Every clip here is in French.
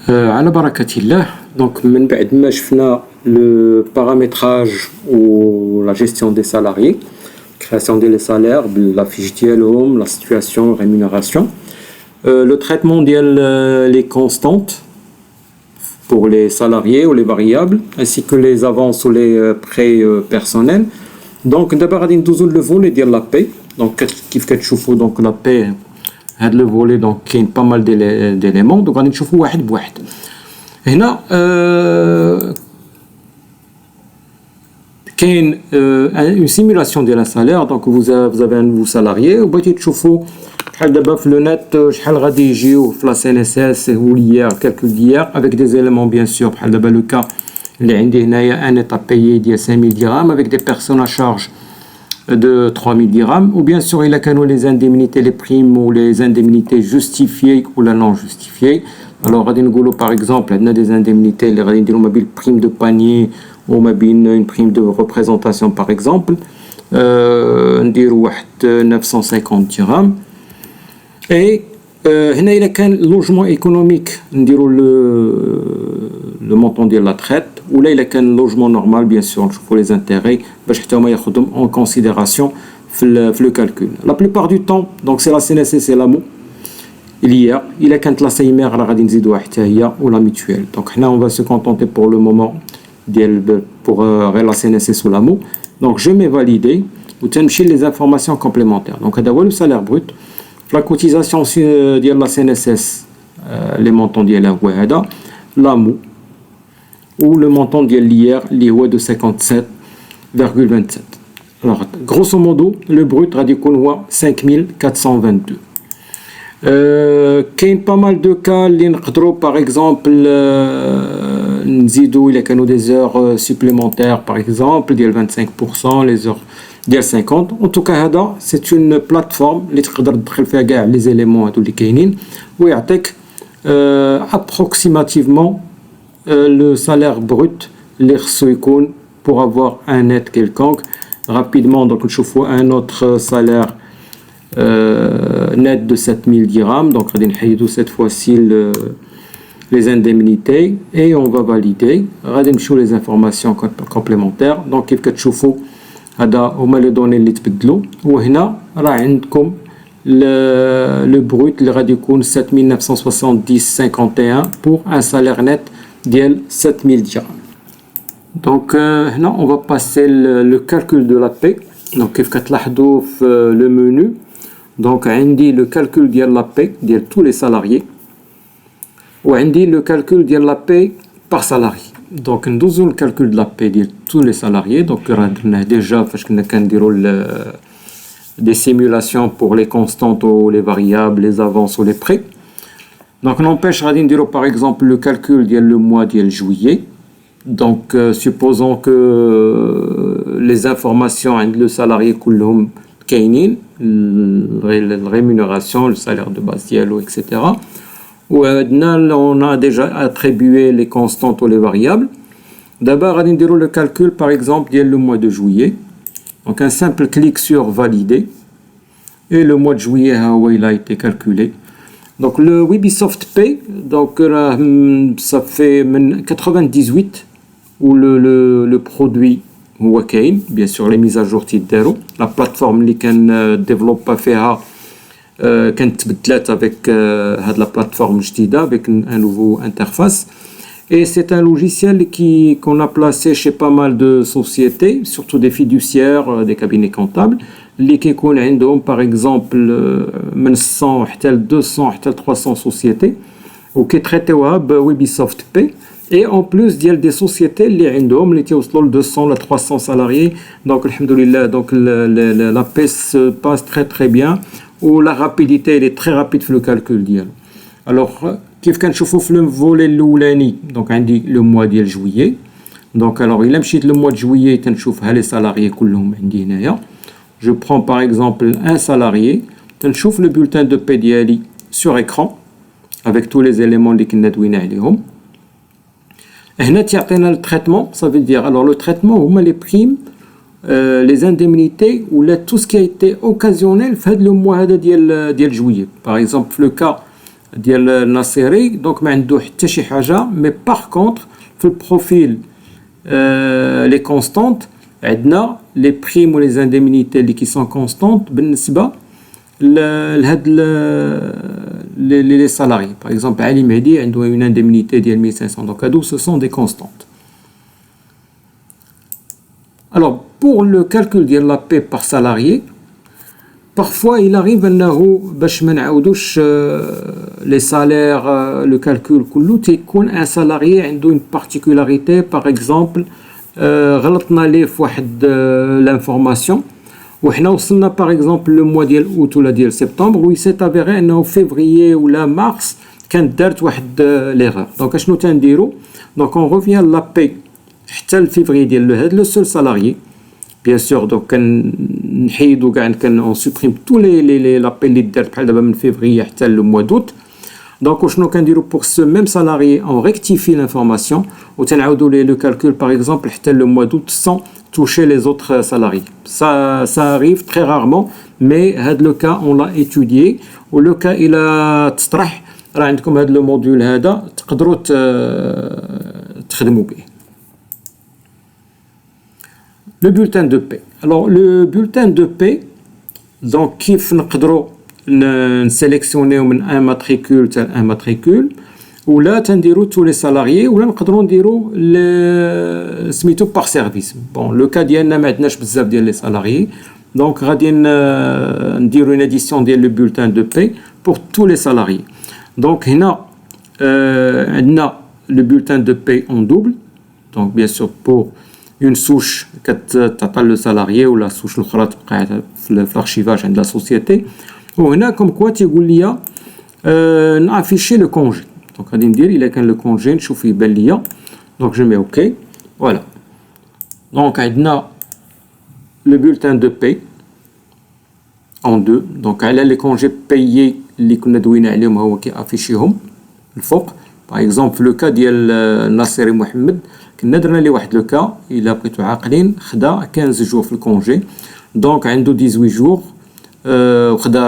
على بركة الله. Donc من بعد ما شفنا le paramétrage ou la gestion des salariés, création des salaires, la fiche ديالهم, la situation, rémunération, le traitement les constantes pour les salariés ou les variables, ainsi que les avances ou les prêts personnels. Donc d'abord غادي ندوزو le volet ديال la paie. Donc كيف كتشوفوا donc la paie هاد le volet donc كاين pas mal d'éléments. Donc غادي نشوفوا واحد بواحد. هنا كاين une simulation ديال salaire. Donc vous avez un nouveau salarié وبغيتي تشوفوا بحال دابا في لو نت شحال غادي يجيو في لا سي ان اس اس هو ليير كالكول ديال avec des éléments bien sûr بحال دابا لو كا اللي عندي هنايا ان ايطا بايي ديال 5000 درهم avec des personnes à charge de 3000 dirhams, ou bien sûr il a qu'à les indemnités, les primes ou les indemnités justifiées ou la non justifiées. Alors par exemple on a des indemnités, les prime de panier ou une prime de représentation par exemple, on dit 950 dirhams. Et هنا il a qu'un logement économique, on dit le montant de la traite, ou là il a qu'un logement normal bien sûr, il faut les intérêts باش حتى هما ياخذهم en considération في le calcul. La plupart du temps donc c'est la CNSS et l'AMO il a qu'un la CIMR راه غادي نزيدوها حتى هي ou la mutuelle. Donc حنا on va se contenter pour le moment pour la CNSS ou l'AMO. Donc je mets valider ou تنمشي les informations complémentaires. Donc هذا هو le salaire brut. La cotisation ديال la CNSS les montants ديالها هو هذا l'AMO ou le montant de l'IR est de 57,27. Alors, grosso modo, le brut radical est 5422. Il y a pas mal de cas, par exemple, il y a des heures supplémentaires, par exemple, de 25%, les heures de 50%. En tout cas, c'est une plateforme qui peut les éléments qui sont approximativement le salaire brut pour avoir un net quelconque. Rapidement, donc je fais un autre salaire net de 7000 dirhams. Donc on va cette fois-ci les indemnités et on va valider. On va les informations complémentaires. Donc كيف كتشوفوا هذا هما les données اللي تبدلوا وهنا راه عندكم le brut اللي غادي يكون 7970,51 pour un salaire net ديال 7000 dirhams. Donc هنا on va passer le calcul de la paie. Donc كيف كتلاحظوا في le menu donc عندي le calcul ديال la paie ديال tous les salariés وعندي le calcul ديال la paie par salarié. Donc ندوزو le calcul de la paie ديال tous les salariés. Donc راه درناه déjà فاش كنا كنديروا des simulations pour les constantes ou les variables, les avances ou les prêts. Donc n'empêche غادي نديرو par exemple le calcul ديال le mois ديال juillet. Donc supposons que les informations عند le salarié كلهم كاينين la rémunération, le salaire de base ديالو etc. on a déjà attribué les constantes ou les variables. D'abord غادي نديرو le calcul par exemple ديال le mois de juillet. Donc un simple clic sur valider et le mois de juillet il a été calculé. Donc le Ubisoft Pay, donc ça fait 98 où le produit هو كاين bien sûr les mises à jour تيداروا. La plateforme اللي كان développe فيها كانت تبدلات avec هاد la plateforme جديدة avec un nouveau interface. Et c'est un logiciel qu'on a placé chez pas mal de sociétés, surtout des fiduciaires, des cabinets comptables, qui كيكون عندهم par exemple من 100 حتى 200 حتى 300 sociétés وكيتريتيوها ب Ubisoft Pay. Et en plus ديال des sociétés اللي عندهم اللي توصلوا ل 200 ل 300 salariés. Donc alhamdoulilah, donc la paie se passe très très bien ou la rapidité elle est très rapide في le calcul ديالو. Alors كيف كنشوفوا في الفولي الاولاني دونك عندي لو موا ديال جويي. دونك alors الا مشيت لو موا جويي تنشوف ها لي سالاريي كلهم عندي هنايا. Je prends par exemple un salarié, تنشوف le bulletin de paie ديالي sur écran avec tous les éléments اللي كنا دوينا عليهم. هنا تيعطينا le traitement, ça veut dire alors le traitement هما les primes, les indemnités ou là tout ce qui a été occasionnel في هذا le mois هذا ديال جويي. Par exemple le cas ديال الناصري دونك ما عنده حتى شي حاجه. مي باغ كونطخ في البروفيل لي كونستانت عندنا لي بريم و لي زانديمينيتي اللي كي سون كونستانت بالنسبه لهاد لي سالاري. باغ اكزومبل علي مهدي عنده اون انديمينيتي ديال 1500 دونك هادو سو سون دي كونستانت. Alors, pour le calcul de la paie par salarié, parfois il arrive أنه باش ما نعاودوش les salaires, le calcul كله تيكون un salarié عنده une particularité. par exemple غلطنا ليه في واحد l'information وحنا وصلنا par exemple le mois ديال août ولا ديال septembre و s'est avéré أنه février ولا mars كانت دارت واحد l'erreur. donc اشنو تنديرو؟ donc on revient la paie حتى الفيفري ديال هاد لو سول سالاريي بيان سور. دونك كنحيدو كاع اون سوبريم تو لي لابيل اللي دارت بحال دابا من فيفري حتى لو موا دوت. دونك شنو كنديرو بوغ سو ميم سالاريي اون ريكتيفي لانفورماسيون و تنعاودو ليه لو كالكول باغ اكزومبل حتى لو موا دوت سون toucher les autres salariés. Ça arrive très rarement, mais هاد لو كا on l'a étudié و لو كا الى تطرح راه عندكم هاد لو موديول هذا تقدروا تخدموا به. Le bulletin de paie. Alors le bulletin de paie, donc كيف نقدروا نسيليكسيونيو من ان ماتريكول حتى ان ماتريكول ولا تنديروا tous les salariés ولا نقدروا نديروا سميتو بار سيرفيس. بون لو كا ديالنا ما عندناش بزاف ديال لي سالاريي دونك غادي نديروا une édition ديال le bulletin de paie pour tous les salariés. donc هنا عندنا le bulletin de paie en double. donc bien sûr pour une souche كتعطى لو سالاريي ولا السوش الاخرى تبقى في الارشيفاج عند لا سوسيتي. وهنا كوم كوا تيقول لي نافيشي لو كونجي. دونك غادي ندير الا كان لو كونجي نشوف يبان ليا دونك جو مي اوكي فوالا. دونك عندنا لو بولتان دو باي اون دو. دونك على لي كونجي بايي اللي كنا دوينا عليهم هو كيافيشيهم الفوق. باغ اكزومبل في لو كا ديال الناصري محمد كنا درنا ليه واحد لو كا الا بقيتو عاقلين خدا 15 جور في الكونجي دونك عنده 18 جور وخدا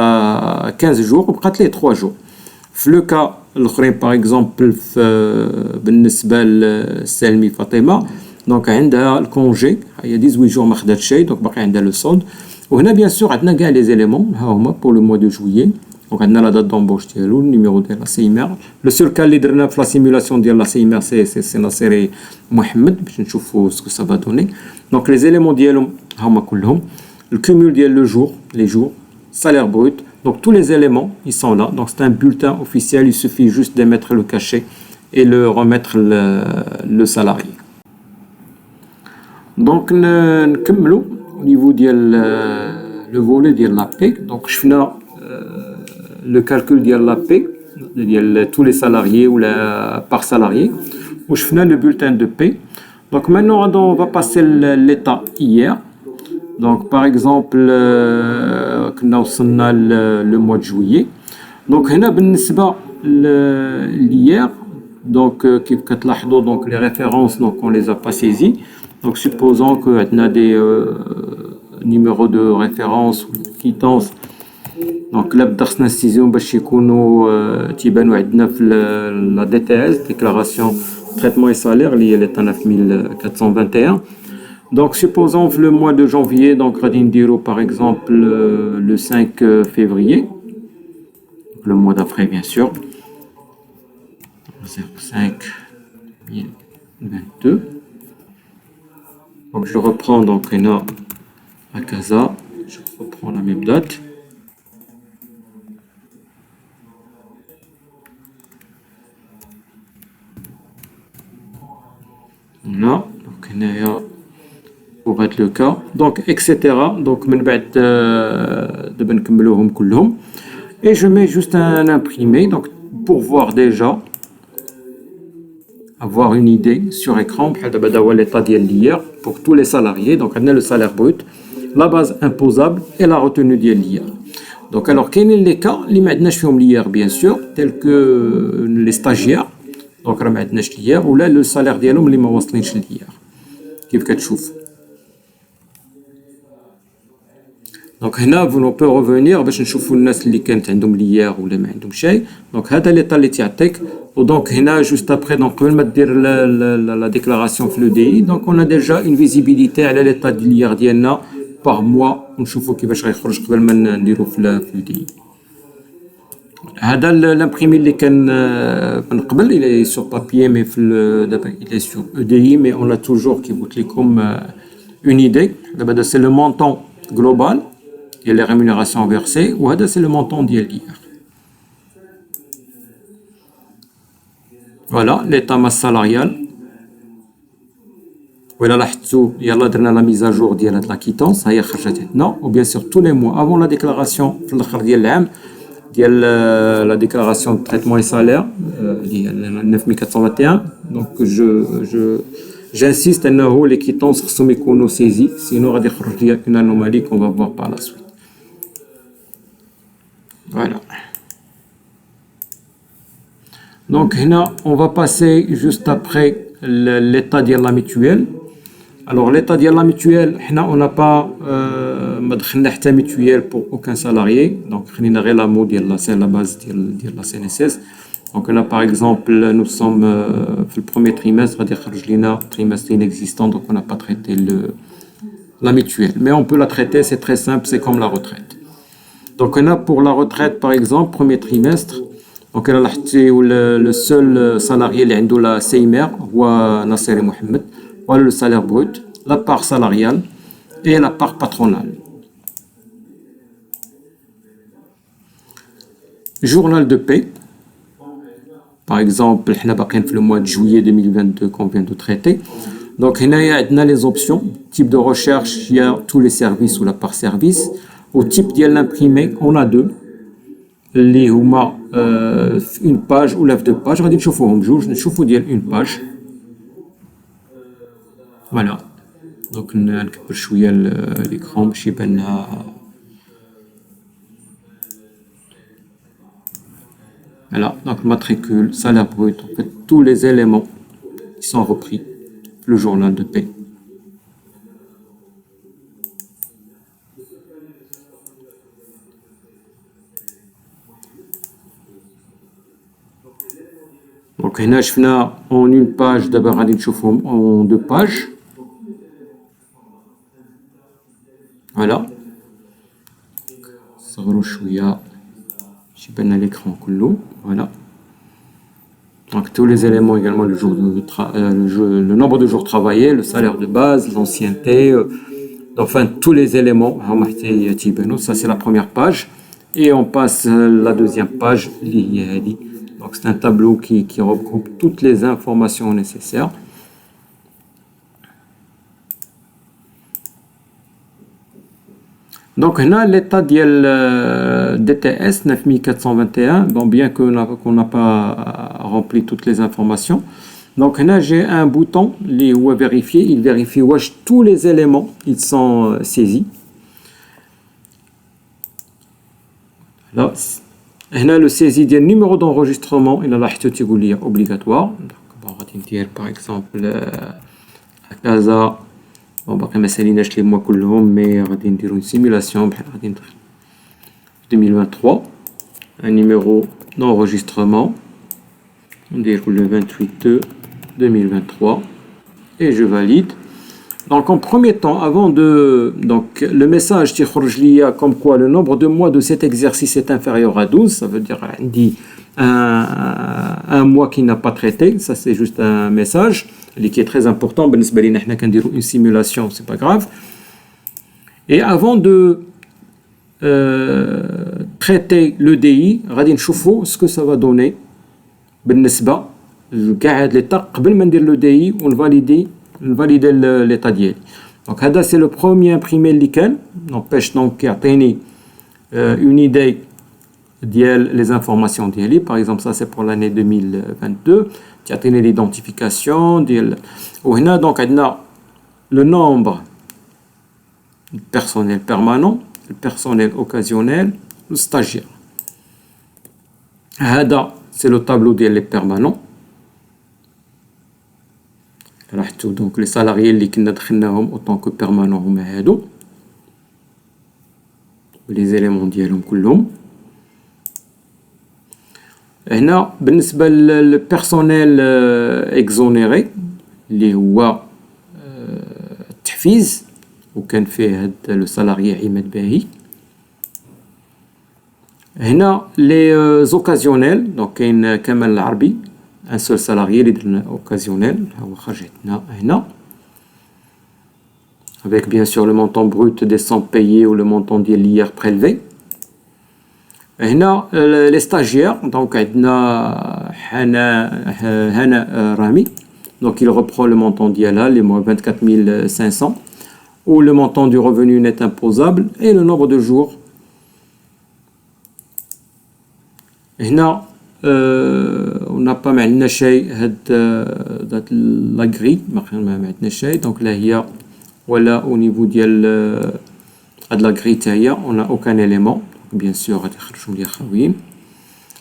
15 جور وبقات ليه 3 جور. في لو كا الاخرين باغ اكزومبل بالنسبه لسلمي فاطمه دونك عندها الكونجي هي 18 جور ما خداتش شي دونك باقي عندها لو سولد. وهنا بيان سور عندنا كاع لي زيليمون ها هما بور لو موا دو جويي. دونك عندنا لا دات دومبوش ديالو النيميرو ديال لا سيمير. لو سول كا اللي درنا في لا سيمولاسيون ديال لا سيمير سي ناصري محمد باش نشوفوا سكو سا فا دوني. دونك لي زيليمون ديالهم هما كلهم الكومول ديال لو جور لي جور salaire brut. Donc tous les éléments ils sont là. Donc c'est un bulletin officiel, il suffit juste d'émettre le cachet et le remettre le salarié. Donc نكملوا au niveau ديال le volet ديال la paie. Donc شفنا le calcul ديال la paie ديال tous les salariés ou la par salarié وشفنا le bulletin de paie. Donc maintenant on va passer l'état hier. Donc par exemple كنا وصلنا le mois de juillet. donc هنا بالنسبة لhier donc كيف كتلاحظوا donc les références donc on les a pas saisies. donc supposons que عندنا des numéros de référence ou quittance donc لا بدا خصنا نسيزيهم باش يكونوا تيبانوا عندنا في la DTS déclaration traitement et salaire اللي هي l'état 9421. Donc, supposons le mois de janvier, donc Radindiro par exemple le 5 février, le mois d'après bien sûr, 05 2022. Donc je reprends donc Rena à Casa, je reprends la même date. Voilà, donc Rena pour être le cas donc etc. donc من بعد دابا نكملوهم كلهم et je mets juste un imprimé donc pour voir déjà avoir une idée sur écran بحال دابا هو l'état ديال l'hier pour tous les salariés. donc عندنا le salaire brut, la base imposable et la retenue ديال l'hier. donc alors كاينين les cas اللي ما عندناش فيهم l'hier bien sûr tels que les stagiaires donc راه ما عندناش l'hier ولا le salaire ديالهم اللي ما واصلينش l'hier كيف كتشوف. Donc هنا on peut revenir باش نشوفوا الناس اللي كانت عندهم ليار ولا ما عندهم شيء. Donc هذا l'état اللي تعطيك. ودونك هنا juste après donc قبل ما دير la déclaration في le DI, donc on a déjà une visibilité على l'état ديال ليار ديالنا par mois ونشوفوا كيفاش غيخرج قبل ما نديرو في le DI. هذا l'imprimé اللي كان من قبل il est sur papier mais il est sur EDI mais on a toujours qui قلت لكم une idée. دابا c'est le montant global et les rémunérations versées وهذا c'est le montant ديال l'IR. Voilà l'état masse salariale. وإلا لاحظتوا يلا درنا لا ميز ا جور ديال هاد لا كيتونس ها هي خرجت عندنا وبيان سور tous les mois avant la déclaration في الاخر ديال العام ديال la déclaration de traitement et salaire ديال 9421. donc j'insiste انه les quittances خصهم يكونوا سيزي sinon غادي يخرج ليا une anomalie qu'on va voir par la suite. Voilà. Donc هنا on va passer juste après l'état ديال la mutuelle. Alors l'état ديال la mutuelle حنا on n'a pas ما دخلنا حتى mutuelle pour aucun salarié. donc خلينا غير la mot ديال la base ديال la CNSS. donc on a par exemple nous sommes في le premier trimestre غادي يخرج لينا trimestre inexistant donc on n'a pas traité la mutuelle mais on peut la traiter, c'est très simple, c'est comme la retraite. donc on a pour la retraite par exemple premier trimestre. donc انا لاحظتي le seul salarié اللي عنده la CIMR هو ناصري محمد. Voilà le salaire brut, la part salariale et la part patronale. Journal de paie. Par exemple, حنا باقيين في le mois de juillet 2022 qu'on vient de traiter. Donc هنايا عندنا les options. Type de recherche, il y a tous les services ou la part service. Au type ديال l'imprimé, on a deux. اللي هما une page ou deux pages. غادي نشوفوهم بجوج. نشوفوا ديال une page. Voilà. donc نكبر شويه l'écran باش يبان لنا. Voilà, donc matricule, salaire brut, en fait tous les éléments qui sont repris le journal de paie. donc هنا شفنا en une page دابا غادي نشوفهم en deux pages. Voilà. صغروا شويه باش يبان لنا l'écran كله. Voilà. donc tous les éléments également le nombre de jours travaillés, le salaire de base, l'ancienneté, enfin tous les éléments هما حتى يبانوا. ça c'est la première page et on passe la deuxième page اللي هي هذه. donc c'est un tableau qui regroupe toutes les informations nécessaires. donc هنا l'état ديال DTS 9421. bon bien qu'on n'a pas rempli toutes les informations. donc هنا j'ai un bouton اللي هو vérifier. il vérifie واش tous les éléments ils sont saisis. là هنا le saisie ديال numéro d'enregistrement الا لاحظتوا تيقول لي obligatoire. donc غادي ندير par exemple كذا. bon باقي ما ساليناش لي موا كلهم مي غادي نديرو une simulation بحال غادي ندير 2023 un numéro d'enregistrement ندير le 28/2/2023 et je valide. donc en premier temps avant de donc le message تيخرج ليا comme quoi le nombre de mois de cet exercice est inférieur à 12. ça veut dire عندي un mois qui n'a pas traité. ça c'est juste un message qui est très important. بالنسبة لينا حنا كنديرو une simulation, c'est pas grave. et avant de traiter le DI غادي نشوفوا ce que ça va donner بالنسبة لكاع هاد l'état قبل ما ندير le DI ونفاليدي l'état ديالي. donc هذا c'est le premier imprimé اللي كان. n'empêche donc يعطيني une idée ديال les informations ديالي. par exemple ça c'est pour l'année 2022. تعطيني l'identification ديال. وهنا donc عندنا le nombre de personnel permanent, le personnel occasionnel, le stagiaire. هذا c'est le tableau ديال les permanents. لاحظتوا donc les salariés اللي كنا دخلناهم autant que permanents هما هادو. les éléments ديالهم كلهم. هنا بالنسبة للبيرسونيل اكزونيري اللي هو التحفيز وكان فيه هاد لو سالاريي عماد باهي. هنا لي زوكازيونيل دونك كاين كمال العربي ان سول سالاريي اللي درنا اوكازيونيل ها هو خرج عندنا هنا avec bien sûr le montant brut des sommes payées ou le montant ديال l'IR prélevé. هنا لي ستاجير دونك عندنا هنا رامي donc il reprend le montant ديالها les mois 24 500 ou le montant du revenu net imposable et le nombre de jours. هنا on n'a pas ما عندنا شيء هاد لا غري ما عندنا شيء دونك لا هي ولا au niveau ديال هاد لا غري حتى هي on a aucun élément bien sûr غادي يخرجوا لي خاويين.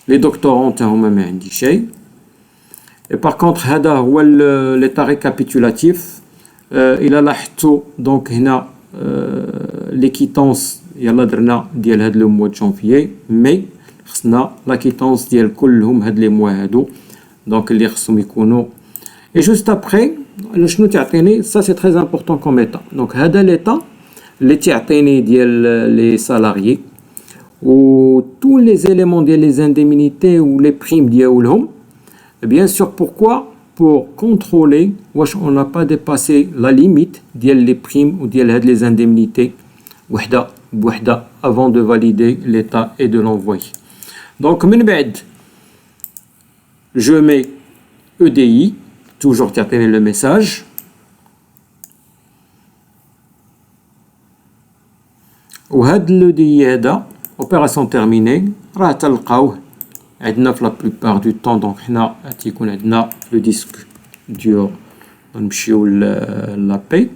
لي دكتورون حتى هما ما عندي شيء. et par contre هذا هو l'état récapitulatif. الى لاحظتوا دونك هنا لي كيتونس يلا درنا ديال هاد لو موا د جونفيي مي خصنا لا كيتونس ديال كلهم هاد لي موا هادو دونك اللي خصهم يكونوا. et juste après شنو تعطيني ça c'est très important comme état donc هذا l'état اللي تعطيني ديال لي salariés ou tous les éléments ديال les indemnités ou les primes ديالهم. bien sûr pourquoi pour contrôler واش on n'a pas dépassé la limite ديال les primes ou ديال هاد les indemnités وحده بوحده avant de valider l'état et de l'envoyer. donc من بعد je mets EDI toujours تعطيني le message وهاد l'EDI هذا opération terminée راه تلقاوه عندنا في la plupart du temps donc حنا تيكون عندنا le disque dur نمشيو لا بي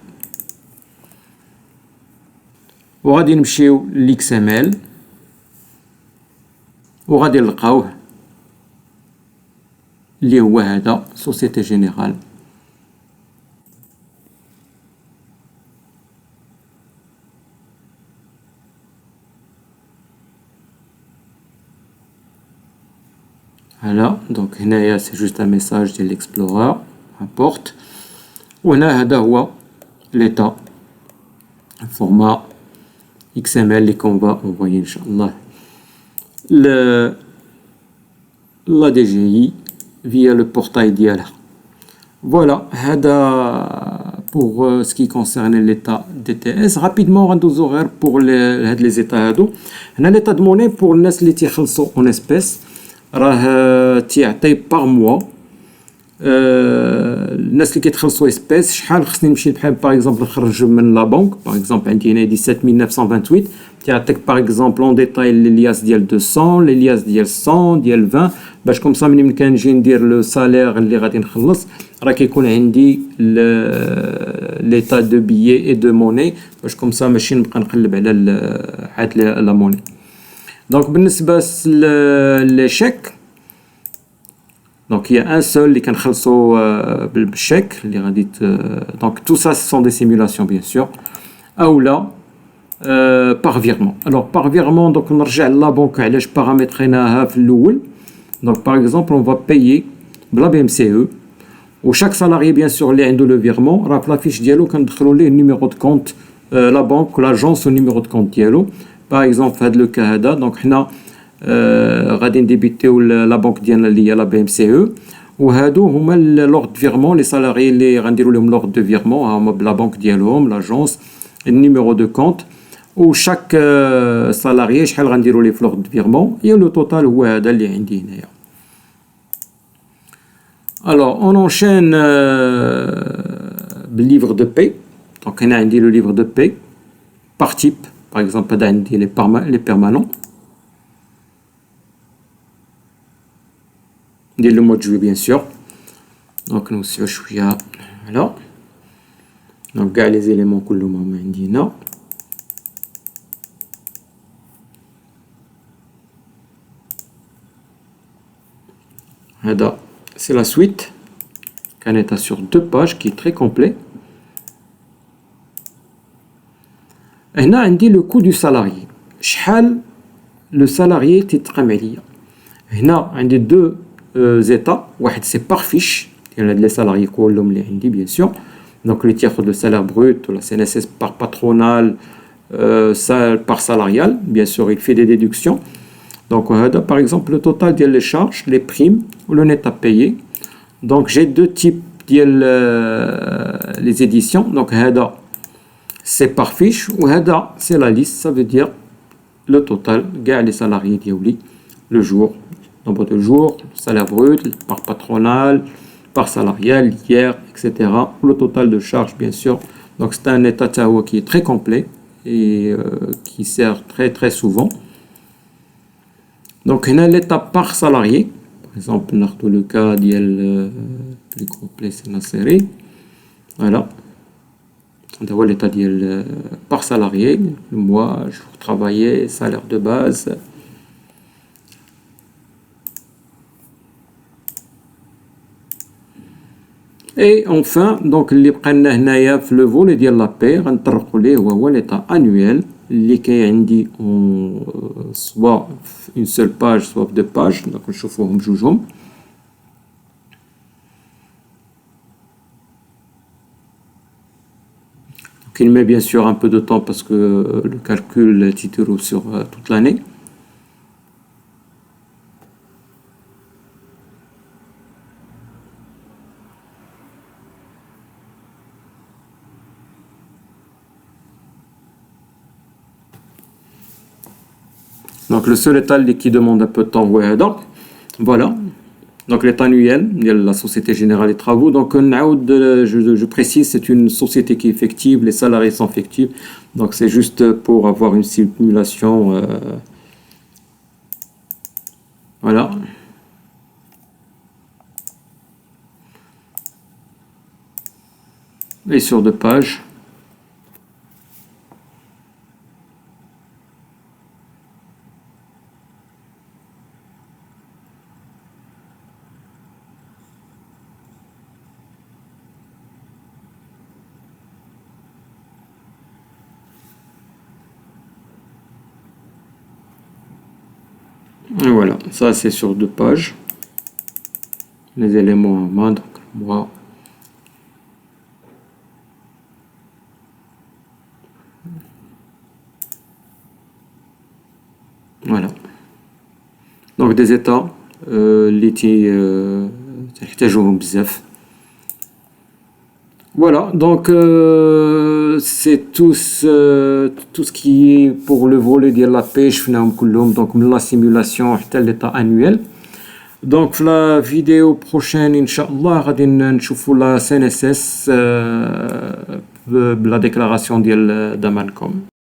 وغادي نمشيو لXML وغادي نلقاوه اللي هو هذا Société Générale. Voilà, donc هنايا c'est juste un message de l'Explorer, importe. وهنا هذا هو l'état format XML اللي qu'on va envoyer إن شاء الله la DGI via le portail ديالها. Voilà, هذا pour ce qui concerne l'état DTS. Rapidement غندوزو غير pour هاد les états هادو. هنا l'état de monnaie pour الناس اللي تيخلصوا en espèces راه تيعطي باغ موا. الناس اللي كيتخلصوا اسبيس شحال خصني نمشي بحال باغ اكزومبل نخرج من لا بنك باغ اكزومبل عندي هنا 17928 تيعطيك باغ اكزومبل اون ديتاي لياس ديال 200 لياس ديال 100 ديال 20 باش كوم سا ملي كنجي ندير لو سالير اللي غادي نخلص راه كيكون عندي ليتا دو بيي اي دو موني باش كوم سا ماشي نبقى نقلب على هاد لا موني. دونك بالنسبه للشيك donc il y a un seul اللي كنخلصوا بالشيك اللي غادي donc tout ça ce sont des simulations bien sûr اولا par virement. alors par virement donc نرجع لا بنك علاش بارامتريناها في الاول. donc par exemple on va payer بلا BMCE و chaque salarié bien sûr اللي عنده le virement راه في لافيش ديالو كندخلوا ليه numéro de compte la banque l'agence au numéro de compte ديالو. par exemple في هذا لو كا هذا donc حنا غادي نديبيتيو لا بنك ديالنا اللي هي لا BMCE وهادو هما لورد فيرمون لي سالاري اللي غنديروا لهم لورد دو فيرمون هما بلا بنك ديالهم لاجونس النيميرو دو كونت و شاك سالاري شحال غنديروا ليه في لورد فيرمون اي لو توتال هو هذا اللي عندي هنايا. alors on enchaîne بالليفر دو باي. donc هنا عندي لو ليفر دو باي par type par exemple هذا عندي لي بيرمانون ندير لو مود جوي بيان سور. دونك نوسعو شويه فوالا دونك كاع لي زيليمون كلهم هما عندي هنا. هذا سي لا سويت كان état sur 2 pages qui est très complet. هنا عندي لو كو دو سالاري شحال le salarié تيتقام عليا. هنا عندي deux états. واحد c'est par fiche ديال هاد les salariés كلهم اللي عندي bien sûr. Donc اللي تياخذ le salaire brut ou la CNSS par patronal, par salarial, bien sûr il fait des déductions. Donc par exemple le total ديال les charges, les primes ou le net à payer. Donc j'ai deux types ديال les éditions. Donc هذا c'est par fiche ou هذا c'est la liste, ça veut dire le total كاع les salariés ديالي le jour, nombre de jours, salaire brut, par patronal, par salarial, hier, etc. Le total de charges, bien sûr. Donc c'est un état qui est très complet et qui sert très très souvent. Donc on a l'état par salarié. Par exemple, on a le cas plus complet, c'est la série. Voilà. On a l'état par salarié, le mois, jour travaillé, salaire de base. Et enfin, donc اللي بقى لنا هنايا في لو فولي ديال لا بي غنطرقوا ليه هو ليطا انويل اللي كاين عندي سوا في اون سول باج سوا في دو باج. دونك نشوفوهم بجوجهم. Donc il met bien sûr un peu de temps parce que le calcul est sur toute l'année. Donc le seul état qui demande un peu de temps, voilà. Donc l'état annuel de la Société Générale des Travaux. Donc je précise, c'est une société qui est fictive, les salariés sont fictifs. Donc c'est juste pour avoir une simulation. Voilà. Et sur deux pages. Et voilà, ça c'est sur deux pages. Les éléments en main, donc moi. Voilà. Donc des états اللي تحتاجوهم بزاف. Voilà, donc c'est tout ce qui est pour le volet de la pêche, donc la simulation حتى l'état annuel. Donc la vidéo prochaine Inch'Allah غادي نشوفوا la CNSS بلا déclaration ديال Damankom.